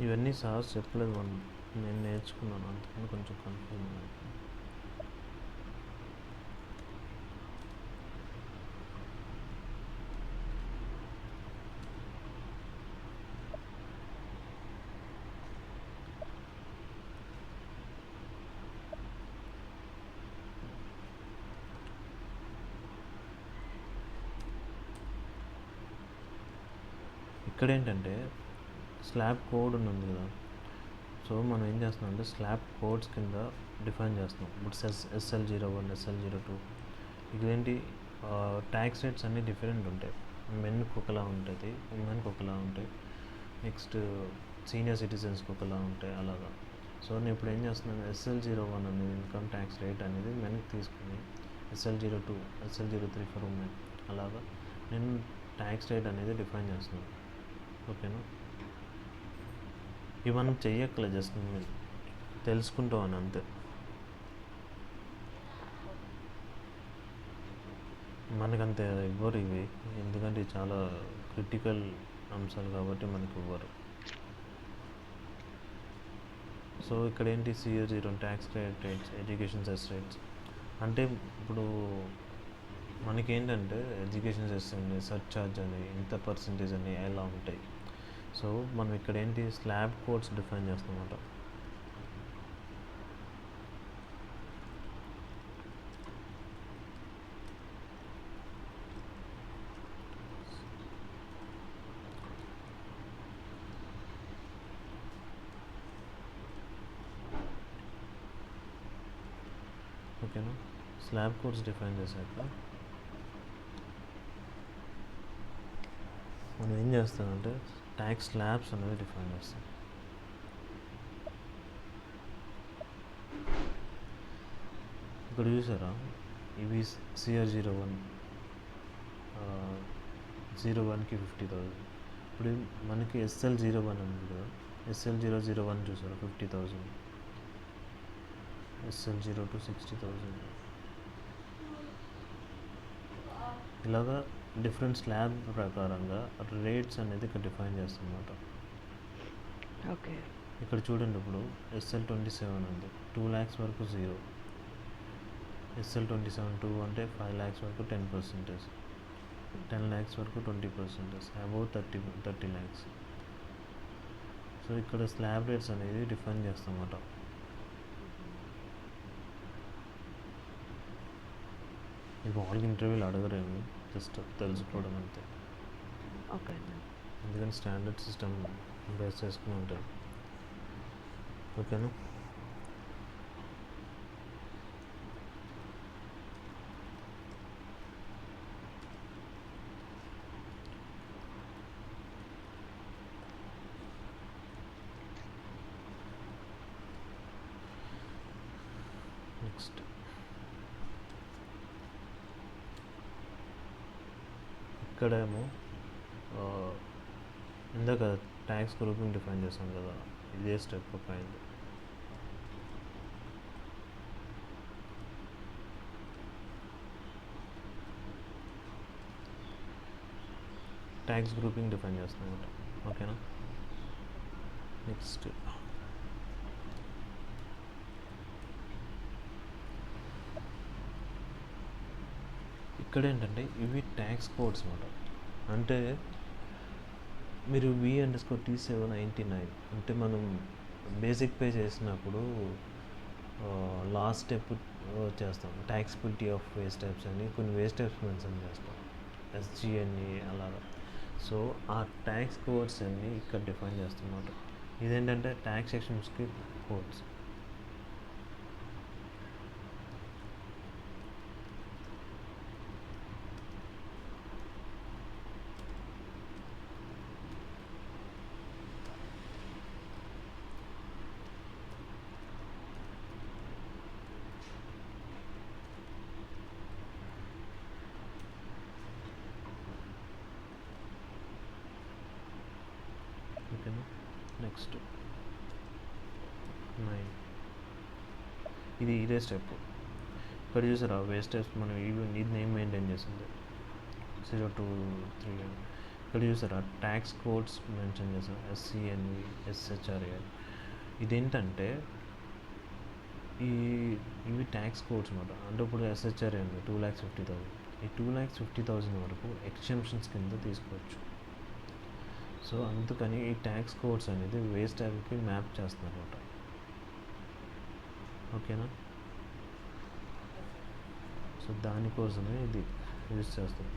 ఇవన్నీ సార్స్ చెప్పలేదు, నేను నేర్చుకున్నాను, అందుకని కొంచెం కన్ఫ్యూజ్. ఇక్కడ ఏంటంటే స్లాబ్ కోడ్ ఉంది కదా, సో మనం ఏం చేస్తున్నాం అంటే స్లాబ్ కోడ్స్ కింద డిఫైన్ చేస్తున్నాం. ఇప్పుడు SL01, SL02 ఇవేంటి, ట్యాక్స్ రేట్స్ అన్నీ డిఫరెంట్ ఉంటాయి. మెన్కి ఒకలా ఉంటుంది, ఉమెన్కి ఒకలా ఉంటాయి, నెక్స్ట్ సీనియర్ సిటిజన్స్కి ఒకలా ఉంటాయి, అలాగా. సో నేను ఇప్పుడు ఏం చేస్తున్నాను, SL01 అనేది ఇన్కమ్ ట్యాక్స్ రేట్ అనేది మెన్కి తీసుకుని SL02, SL03 ఫర్ ఉమెన్, అలాగా నేను ట్యాక్స్ రేట్ అనేది డిఫైన్ చేస్తున్నాను. ఓకేనా, ఇవి మనం చెయ్యక్కలే, జస్ట్ నేను తెలుసుకుంటామని అంతే. మనకంతే ఇవ్వరు ఇవి, ఎందుకంటే ఇవి చాలా క్రిటికల్ అంశాలు కాబట్టి మనకి ఇవ్వరు. సో ఇక్కడ ఏంటి, CA0 tax credit rates, education cess rates. అంటే ఇప్పుడు మనకేంటంటే ఎడ్యుకేషన్ సెస్ అని, సర్చార్జ్ అని, ఇంత పర్సంటేజ్ అని ఎలా ఉంటాయి. సో మనం ఇక్కడ ఏంటి, స్లాబ్ కోడ్స్ డిఫైన్ చేస్తామన్నమాట. ఓకేనా, స్లాబ్ కోడ్స్ డిఫైన్ చేశాక మనం ఏం చేస్తామంటే ట్యాక్స్ స్లాబ్స్ అనేది డిఫైన్ చేస్తాం. ఇక్కడ చూసారా, ఇవి CR01, 01కి 50,000. ఇప్పుడు మనకి SL01 ఉంది కదా, SL001 చూసారా 50,000, SL02 60,000. ఇలాగా డిఫరెంట్ స్లాబ్ ప్రకారంగా రేట్స్ అనేది ఇక్కడ డిఫైన్ చేస్తామన్నమాట. ఓకే. ఇక్కడ చూడండి, ఇప్పుడు SL27 ఉంది, 2 lakhs వరకు 0, SL27 2 అంటే 5 lakhs వరకు 10%, 10 lakhs వరకు 20%, అబౌవ్ 30 lakhs. సో ఇక్కడ స్లాబ్ రేట్స్ అనేది డిఫైన్ చేస్తామన్నమాట. ఇది మామూలుగా ఇంటర్వ్యూలు అడగరేమి, జస్ట్ తెలుసుకోవడం అంతే. ఓకే. ఎందుకంటే స్టాండర్డ్ సిస్టమ్ బేస్ చేసుకుని ఉంటుంది. ఓకేనా? నెక్స్ట్ ఇక్కడేమో ఇందాక ట్యాక్స్ గ్రూపింగ్ డిఫైన్ చేస్తాం కదా, ఇదే స్టెప్ అయింది. ట్యాక్స్ గ్రూపింగ్ డిఫైన్ చేస్తాం అనమాట. ఓకేనా? నెక్స్ట్ ఇక్కడ ఏంటంటే ఇవి ట్యాక్స్ కోడ్స్ అనమాట. అంటే మీరు V_T799 అంటే మనం బేసిక్ పే చేసినప్పుడు లాస్ట్ స్టెప్ చేస్తాం, ట్యాక్సిబిలిటీ ఆఫ్ వేస్ట్ టైప్స్ అని కొన్ని వేస్ట్ టైప్స్ మెన్షన్ చేస్తాం, SGNA అలాగా. సో ఆ ట్యాక్స్ కోడ్స్ అన్నీ ఇక్కడ డిఫైన్ చేస్తామన్నమాట. ఇదేంటంటే ట్యాక్స్ సెక్షన్స్కి కోడ్స్. ఓకేనా? నెక్స్ట్ 9 ఇదే స్టెప్. ఇక్కడ చూసారా వేస్ట్ టైప్స్ మనం ఇది నేమ్ మెయింటైన్ చేసింది 0 to 3 అని. ఇక్కడ చూసారా ట్యాక్స్ కోడ్స్ మెన్షన్ చేసాం, SCNV, SHRA. ఇదేంటంటే ఇవి ట్యాక్స్ కోడ్స్ అనమాట. అంటే ఇప్పుడు SHRA ఉంది 2,50,000, ఈ 2,50,000 వరకు ఎగ్జంప్షన్స్ కింద తీసుకోవచ్చు. సో అందుకని ఈ ట్యాక్స్ కోడ్స్ అనేది వేస్ట్ టైప్కి మ్యాప్ చేస్తున్నారు అనమాట. ఓకేనా? సో దానికోసమే ఇది యూజ్ చేస్తాం.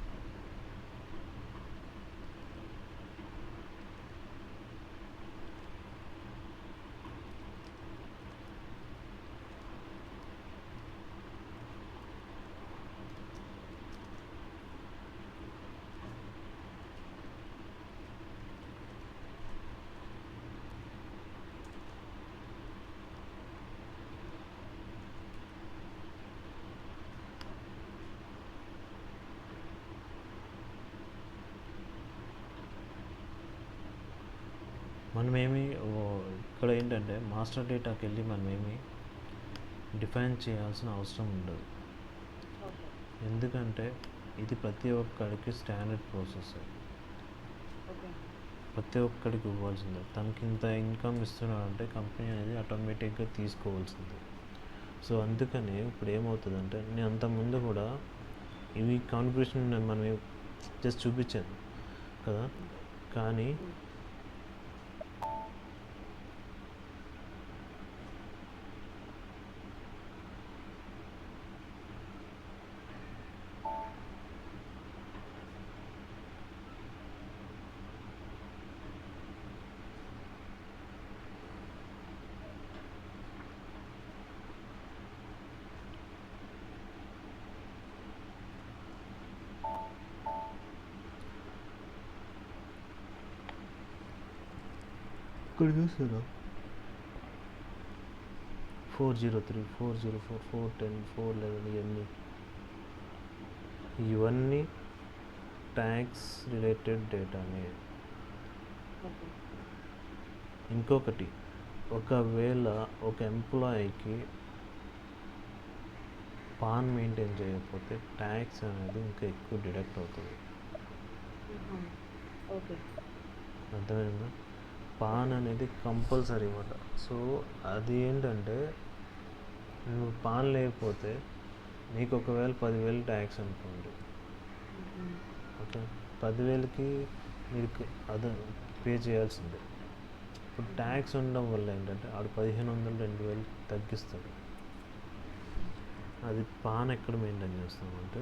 మనమేమి ఇక్కడ ఏంటంటే మాస్టర్ డేటాకి వెళ్ళి మనమేమి డిఫైన్ చేయాల్సిన అవసరం ఉండదు. ఎందుకంటే ఇది ప్రతి ఒక్కడికి స్టాండర్డ్ ప్రాసెస్, ప్రతి ఒక్కడికి ఇవ్వాల్సిందే. తనకి ఇంత ఇన్కమ్ ఇస్తున్నాడంటే కంపెనీ అనేది ఆటోమేటిక్గా తీసుకోవాల్సిందే. సో అందుకని ఇప్పుడు ఏమవుతుందంటే, నేను అంతకుముందు కూడా ఇవి కాన్ఫిగరేషన్ మనం జస్ట్ చూపించాను కదా, కానీ ఇక్కడ చూసారా 403, 404, 410, 411 ఇవన్నీ ట్యాక్స్ రిలేటెడ్ డేటానే. ఇంకొకటి, ఒకవేళ ఒక ఎంప్లాయీకి పాన్ మెయింటైన్ చేయకపోతే ట్యాక్స్ అనేది ఇంకా ఎక్కువ డిడక్ట్ అవుతుంది. ఆహా! ఓకే. అర్థమైందా? పాన్ అనేది కంపల్సరీ అన్నమాట. సో అది ఏంటంటే నువ్వు పాన్ లేకపోతే నీకు ఒకవేళ 10,000 ట్యాక్స్ అనుకోండి. హుహు. ఓకే, 10,000కి మీరు అది పే చేయాల్సిందే. ఇప్పుడు హుహు. ట్యాక్స్ ఉండడం వల్ల ఏంటంటే ఆడు 1,500 2,000 తగ్గిస్తాడు. అది పాన్ ఎక్కడ మెయింటైన్ చేస్తామంటే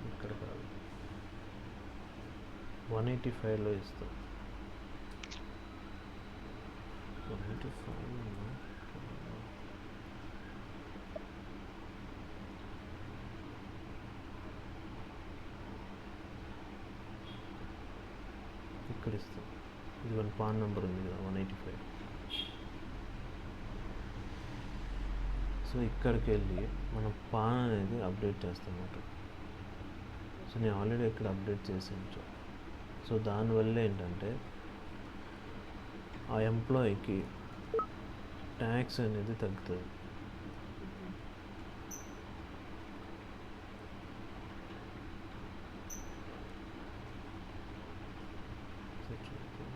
ఇక్కడ కాదు, 185లో ఇస్తాం. 185 ఇక్కడ ఇస్తాం. ఇది మన పాన్ నెంబర్ ఉంది కదా 185. సో ఇక్కడికి వెళ్ళి మనం పాన్ అనేది అప్డేట్ చేస్తాం అన్నమాట. సో నేను ఆల్రెడీ ఇక్కడ అప్డేట్ చేసి ఉంచాను. సో దానివల్ల ఏంటంటే ఆ ఎంప్లాయీకి ట్యాక్స్ అనేది తగ్గుతుంది. హుహు. సో చూద్దాం.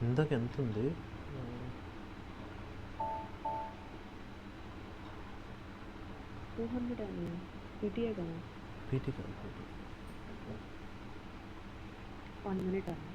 ఇందాక ఎంత ఉంది? 200 అని పీటీఏ కదా! పీటీ కాదు, పీటీ 1 మినిట్ అని.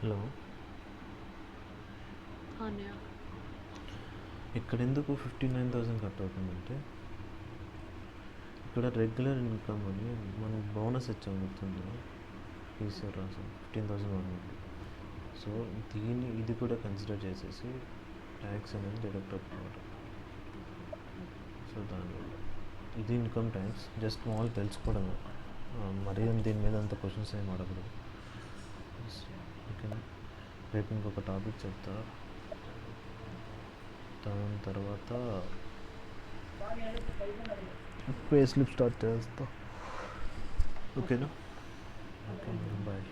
హలో. అన్నయ్య. ఇక్కడ ఎందుకు 59,000 కట్ అవుతుందంటే ఇక్కడ రెగ్యులర్ ఇన్కమ్ అని మనకి బోనస్ ఇచ్చాము గుర్తుందా, ఈసారి రాసాం 15,000 సో ఇది కూడా కన్సిడర్ చేసేసి ట్యాక్స్ అనేది డిడక్ట్ అవుతుంది. సో దానివల్ల ఇది ఇన్కమ్ ట్యాక్స్ జస్ట్ మామూలు తెలుసుకోవడమే, మరీ దీని మీద అంత క్వశ్చన్స్ ఏం అడగదు. ఓకేనా, రేపు ఇంకొక టాపిక్ చెప్తా, దాని తర్వాత పే స్లిప్ స్టార్ట్ చేస్తా. ఓకేనా, ఓకే బాయ్.